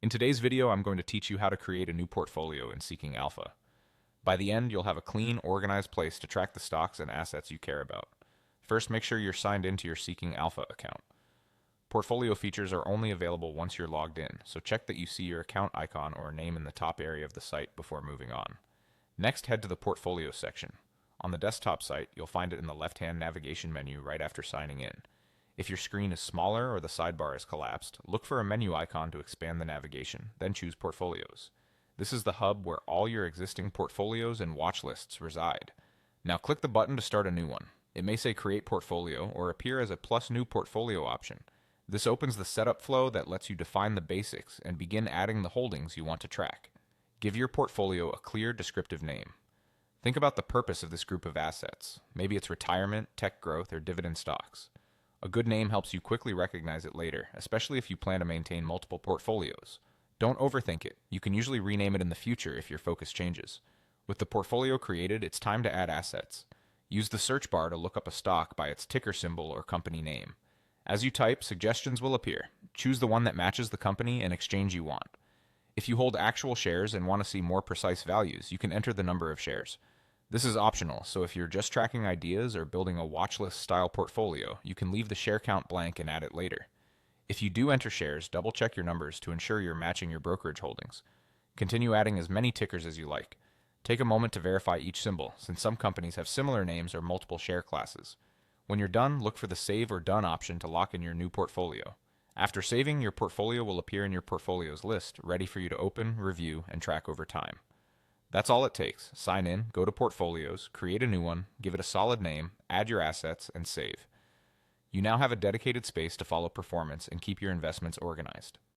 In today's video, I'm going to teach you how to create a new portfolio in Seeking Alpha. By the end, you'll have a clean, organized place to track the stocks and assets you care about. First, make sure you're signed into your Seeking Alpha account. Portfolio features are only available once you're logged in, so check that you see your account icon or name in the top area of the site before moving on. Next, head to the Portfolio section. On the desktop site, you'll find it in the left-hand navigation menu right after signing in. If your screen is smaller or the sidebar is collapsed, look for a menu icon to expand the navigation, then choose Portfolios. This is the hub where all your existing portfolios and watch lists reside. Now click the button to start a new one. It may say Create Portfolio or appear as a plus New Portfolio option. This opens the setup flow that lets you define the basics and begin adding the holdings you want to track. Give your portfolio a clear, descriptive name. Think about the purpose of this group of assets. Maybe it's retirement, tech growth, or dividend stocks. A good name helps you quickly recognize it later, especially if you plan to maintain multiple portfolios. Don't overthink it. You can usually rename it in the future if your focus changes. With the portfolio created, it's time to add assets. Use the search bar to look up a stock by its ticker symbol or company name. As you type, suggestions will appear. Choose the one that matches the company and exchange you want. If you hold actual shares and want to see more precise values, you can enter the number of shares. This is optional, so if you're just tracking ideas or building a watchlist style portfolio, you can leave the share count blank and add it later. If you do enter shares, double check your numbers to ensure you're matching your brokerage holdings. Continue adding as many tickers as you like. Take a moment to verify each symbol, since some companies have similar names or multiple share classes. When you're done, look for the Save or Done option to lock in your new portfolio. After saving, your portfolio will appear in your portfolios list, ready for you to open, review, and track over time. That's all it takes. Sign in, go to Portfolios, create a new one, give it a solid name, add your assets, and save. You now have a dedicated space to follow performance and keep your investments organized.